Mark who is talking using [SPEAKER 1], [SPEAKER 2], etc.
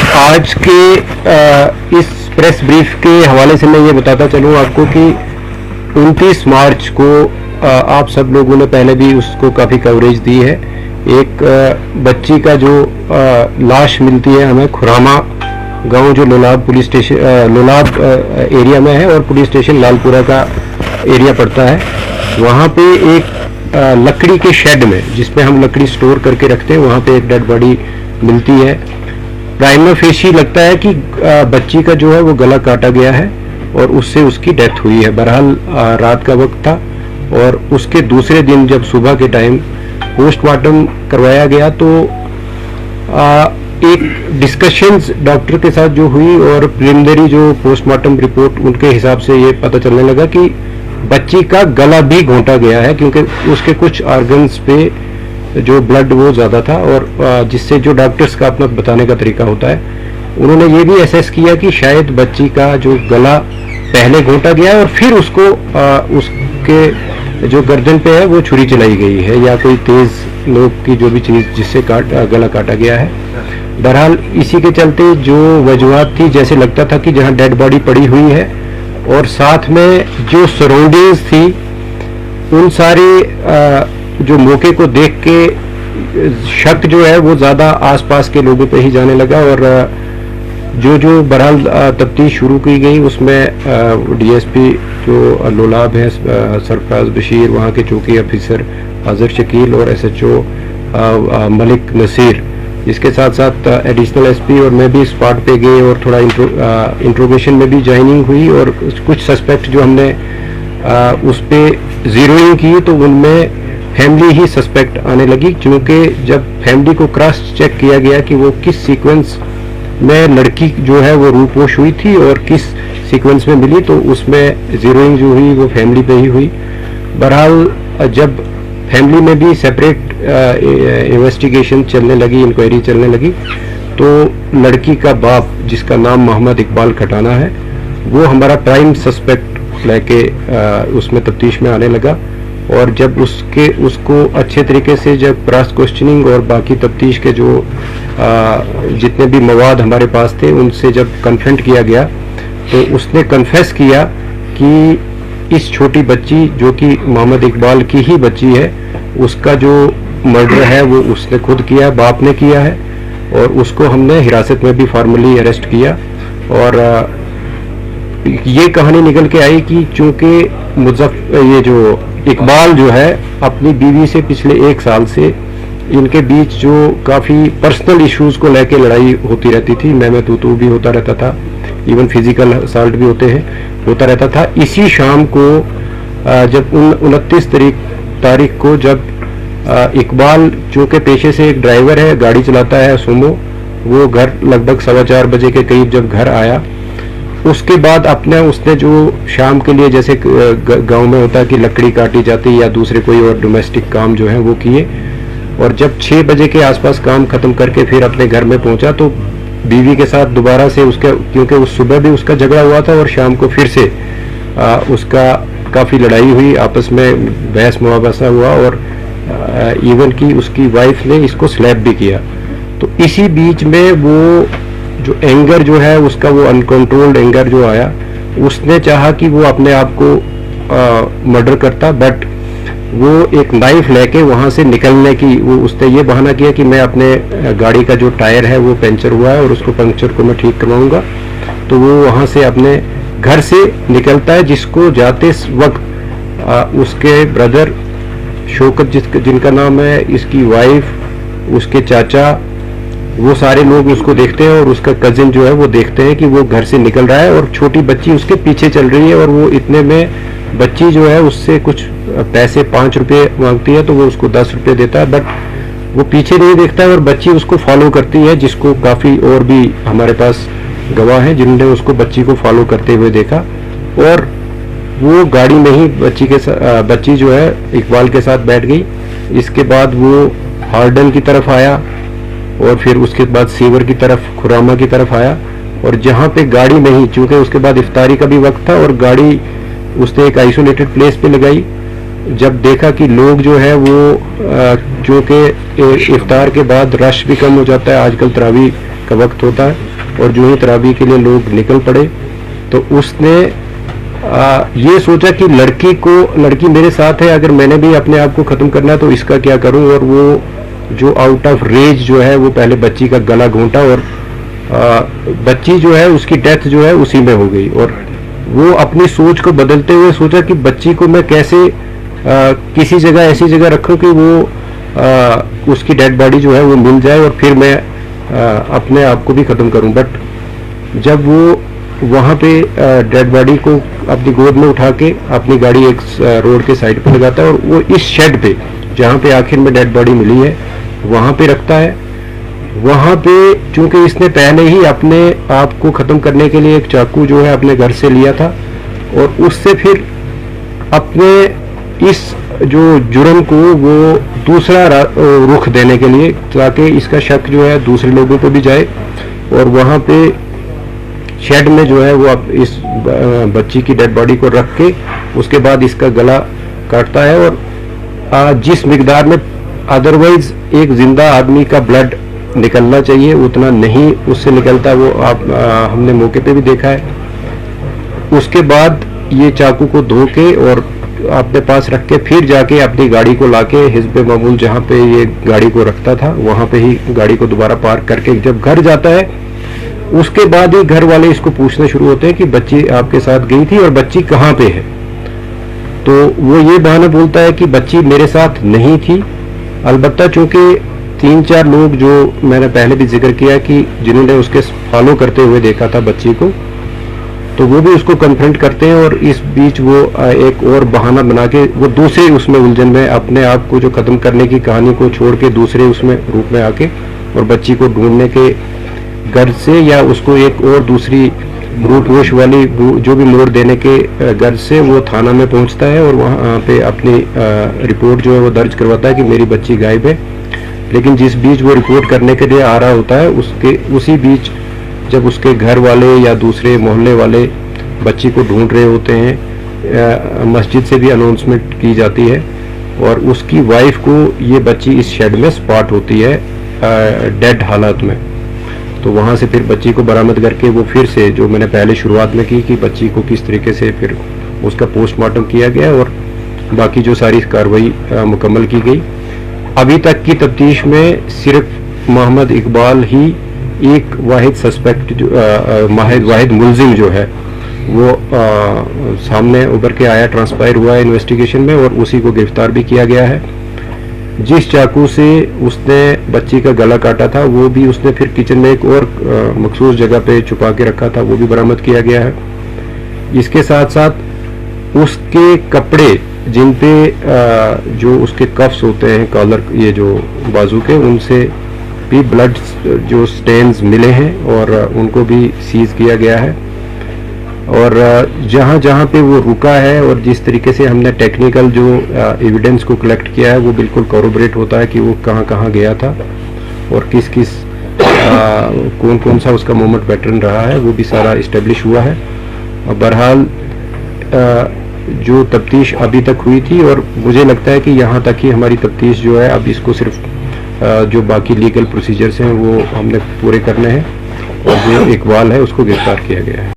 [SPEAKER 1] आज के इस प्रेस ब्रीफ के हवाले से मैं ये बताता चलूँ आपको कि 29 मार्च को आप सब लोगों ने पहले भी उसको काफ़ी कवरेज दी है। एक बच्ची का जो लाश मिलती है हमें खुरामा गांव जो Lolab police station Lolab area में है और पुलिस स्टेशन लालपुरा का एरिया पड़ता है। वहाँ पे एक लकड़ी के शेड में जिसमें हम लकड़ी स्टोर करके रखते हैं वहाँ पे एक डेड बॉडी मिलती है। प्राइमा फेशी लगता है कि बच्ची का जो है वो गला काटा गया है और उससे उसकी डेथ हुई है। बहरहाल रात का वक्त था और उसके दूसरे दिन जब सुबह के टाइम पोस्टमार्टम करवाया गया तो एक डिस्कशंस डॉक्टर के साथ जो हुई और प्रिलिमिनरी जो पोस्टमार्टम रिपोर्ट उनके हिसाब से ये पता चलने लगा कि बच्ची का गला भी घोंटा गया है क्योंकि उसके कुछ ऑर्गन्स पे जो ब्लड वो ज़्यादा था और जिससे जो डॉक्टर्स का अपना बताने का तरीका होता है उन्होंने ये भी असेस किया कि शायद बच्ची का जो गला पहले घोंटा गया है और फिर उसको उसके जो गर्दन पे है वो छुरी चलाई गई है या कोई तेज़ नोक की जो भी चीज़ जिससे गला काटा गया है। बहरहाल इसी के चलते जो वजूहात थी जैसे लगता था कि जहाँ डेड बॉडी पड़ी हुई है और साथ में जो सराउंडिंग्स थी उन सारे जो मौके को देख के शक जो है वो ज़्यादा आसपास के लोगों पे ही जाने लगा और जो बहरहाल तफ्तीश शुरू की गई उसमें डीएसपी जो लोलाब है सरफराज बशीर, वहाँ के चौकी ऑफिसर हाजिर शकील और एसएचओ मलिक नसीर, इसके साथ साथ एडिशनल एसपी और मैं भी स्पॉट पे गए और थोड़ा इंट्रोगेशन में भी ज्वाइनिंग हुई और कुछ सस्पेक्ट जो हमने उस पर जीरोइंग की तो उनमें फैमिली ही सस्पेक्ट आने लगी क्योंकि जब फैमिली को क्रॉस चेक किया गया कि वो किस सीक्वेंस में लड़की जो है वो रूपोश हुई थी और किस सीक्वेंस में मिली तो उसमें जीरोइंग जो हुई वो फैमिली पे ही हुई। बहरहाल जब फैमिली में भी सेपरेट इन्वेस्टिगेशन चलने लगी, इंक्वायरी चलने लगी तो लड़की का बाप जिसका नाम मोहम्मद इकबाल खटाना है वो हमारा प्राइम सस्पेक्ट लेके उसमें तफ्तीश में आने लगा और जब उसको अच्छे तरीके से जब क्रॉस क्वेश्चनिंग और बाकी तफ्तीश के जो जितने भी मवाद हमारे पास थे उनसे जब कन्फ्रंट किया गया तो उसने कन्फेस किया कि इस छोटी बच्ची जो कि मोहम्मद इकबाल की ही बच्ची है उसका जो मर्डर है वो उसने खुद किया, बाप ने किया है और उसको हमने हिरासत में भी फॉर्मली अरेस्ट किया। और ये कहानी निकल के आई कि चूंकि ये जो इकबाल जो है अपनी बीवी से पिछले 1 साल से इनके बीच जो काफ़ी पर्सनल इश्यूज को लेके लड़ाई होती रहती थी, मैं तू भी होता रहता था, इवन फिजिकल असॉल्ट भी होता रहता था। इसी शाम को जब 29 तारीख को जब इकबाल जो कि पेशे से एक ड्राइवर है, गाड़ी चलाता है सुमो, वो घर लगभग 4:15 बजे के करीब जब घर आया उसके बाद उसने जो शाम के लिए जैसे गांव में होता है कि लकड़ी काटी जाती या दूसरे कोई और डोमेस्टिक काम जो है वो किए और जब 6 बजे के आसपास काम खत्म करके फिर अपने घर में पहुंचा तो बीवी के साथ दोबारा से उसका, क्योंकि उस सुबह भी उसका झगड़ा हुआ था और शाम को फिर से उसका काफ़ी लड़ाई हुई, आपस में बहस मुआवजा हुआ और इवन की उसकी वाइफ ने इसको स्लैप भी किया। तो इसी बीच में वो जो एंगर जो है उसका वो अनकंट्रोल्ड एंगर जो आया, उसने चाहा कि वो अपने आप को मर्डर करता, बट वो एक नाइफ लेके वहाँ से निकलने की उसने ये बहाना किया कि मैं अपने गाड़ी का जो टायर है वो पंचर हुआ है और उसको पंक्चर को मैं ठीक करवाऊंगा। तो वो वहाँ से अपने घर से निकलता है जिसको जाते वक्त उसके ब्रदर शौकत जिनका नाम है, इसकी वाइफ, उसके चाचा, वो सारे लोग उसको देखते हैं और उसका कजिन जो है वो देखते हैं कि वो घर से निकल रहा है और छोटी बच्ची उसके पीछे चल रही है और वो इतने में बच्ची जो है उससे कुछ पैसे 5 रुपये मांगती है तो वो उसको 10 रुपये देता है, बट वो पीछे नहीं देखता है और बच्ची उसको फॉलो करती है, जिसको काफ़ी और भी हमारे पास गवाह हैं जिन्होंने उसको बच्ची को फॉलो करते हुए देखा और वो गाड़ी में ही बच्ची जो है इकबाल के साथ बैठ गई। इसके बाद वो हार्डन की तरफ आया और फिर उसके बाद सीवर की तरफ, खुरामा की तरफ आया और जहाँ पे गाड़ी नहीं, चूँकि उसके बाद इफ्तारी का भी वक्त था और गाड़ी उसने एक आइसोलेटेड प्लेस पे लगाई। जब देखा कि लोग जो है वो चूँकि इफ्तार के बाद रश भी कम हो जाता है, आजकल तरावी का वक्त होता है, और जो ही तरावी के लिए लोग निकल पड़े तो उसने ये सोचा कि लड़की मेरे साथ है, अगर मैंने भी अपने आप को ख़त्म करना है तो इसका क्या करूं। और वो जो आउट ऑफ रेज जो है वो पहले बच्ची का गला घोंटा और बच्ची जो है उसकी डेथ जो है उसी में हो गई। और वो अपनी सोच को बदलते हुए सोचा कि बच्ची को मैं कैसे किसी जगह ऐसी जगह रखूं कि वो उसकी डेड बॉडी जो है वो मिल जाए और फिर मैं अपने आप को भी ख़त्म करूं। बट जब वो वहाँ पे डेड बॉडी को अपनी गोद में उठा के अपनी गाड़ी एक रोड के साइड पे लगाता है और वो इस शेड पे जहाँ पे आखिर में डेड बॉडी मिली है वहाँ पे रखता है। वहाँ पे चूंकि इसने पहले ही अपने आप को ख़त्म करने के लिए एक चाकू जो है अपने घर से लिया था और उससे फिर अपने इस जो जुर्म को वो दूसरा रुख देने के लिए, ताकि इसका शक जो है दूसरे लोगों को भी जाए। और वहाँ पे शेड में जो है वो अब इस बच्ची की डेड बॉडी को रख के उसके बाद इसका गला काटता है। और जिस मिकदार में अदरवाइज एक जिंदा आदमी का ब्लड निकलना चाहिए उतना नहीं उससे निकलता, वो हमने मौके पे भी देखा है। उसके बाद ये चाकू को धो के और अपने पास रख के फिर जाके अपनी गाड़ी को लाके हिस्ब मामूल जहाँ पे ये गाड़ी को रखता था वहाँ पे ही गाड़ी को दोबारा पार्क करके जब घर जाता है उसके बाद ही घर वाले इसको पूछने शुरू होते हैं कि बच्ची आपके साथ गई थी और बच्ची कहाँ पे है। तो वो ये बहाना बोलता है कि बच्ची मेरे साथ नहीं थी। अलबत्ता चूंकि 3-4 लोग जो मैंने पहले भी जिक्र किया कि जिन्होंने उसके फॉलो करते हुए देखा था बच्ची को, तो वो भी उसको कन्फ्रंट करते हैं और इस बीच वो एक और बहाना बना के वो दूसरे उसमें उलझन में अपने आप को जो ख़त्म करने की कहानी को छोड़ के दूसरे उसमें रूप में आके और बच्ची को ढूंढने के घर से या उसको एक और दूसरी रूपोश वाली जो भी मोड़ देने के घर से वो थाना में पहुंचता है और वहाँ पे अपनी रिपोर्ट जो है वो दर्ज करवाता है कि मेरी बच्ची गायब है। लेकिन जिस बीच वो रिपोर्ट करने के लिए आ रहा होता है उसी बीच जब उसके घर वाले या दूसरे मोहल्ले वाले बच्ची को ढूंढ रहे होते हैं, मस्जिद से भी अनाउंसमेंट की जाती है और उसकी वाइफ को ये बच्ची इस शेड में स्पॉट होती है डेड हालत में। तो वहाँ से फिर बच्ची को बरामद करके वो फिर से जो मैंने पहले शुरुआत में की कि बच्ची को किस तरीके से फिर उसका पोस्टमार्टम किया गया और बाकी जो सारी कार्रवाई मुकम्मल की गई। अभी तक की तफ्तीश में सिर्फ मोहम्मद इकबाल ही एक वाहिद सस्पेक्ट जो वाहिद मुलजिम जो है वो सामने उभर के आया, ट्रांसपायर हुआ है इन्वेस्टिगेशन में और उसी को गिरफ्तार भी किया गया है। जिस चाकू से उसने बच्ची का गला काटा था वो भी उसने फिर किचन में एक और मखसूस जगह पे छुपा के रखा था, वो भी बरामद किया गया है। इसके साथ साथ उसके कपड़े जिन पे जो उसके कफ्स होते हैं कॉलर ये जो बाजू के, उनसे भी ब्लड जो स्टेन्स मिले हैं और उनको भी सीज किया गया है। और जहाँ जहाँ पे वो रुका है और जिस तरीके से हमने टेक्निकल जो एविडेंस को कलेक्ट किया है वो बिल्कुल कॉरोबरेट होता है कि वो कहाँ कहाँ गया था और किस किस कौन कौन सा उसका मूवमेंट पैटर्न रहा है, वो भी सारा इस्टेब्लिश हुआ है। और बहरहाल जो तफ्तीश अभी तक हुई थी और मुझे लगता है कि यहाँ तक ही हमारी तफ्तीश जो है, अब इसको सिर्फ जो बाकी लीगल प्रोसीजर्स हैं वो हमने पूरे करने हैं और जो इकबाल है उसको गिरफ्तार किया गया है।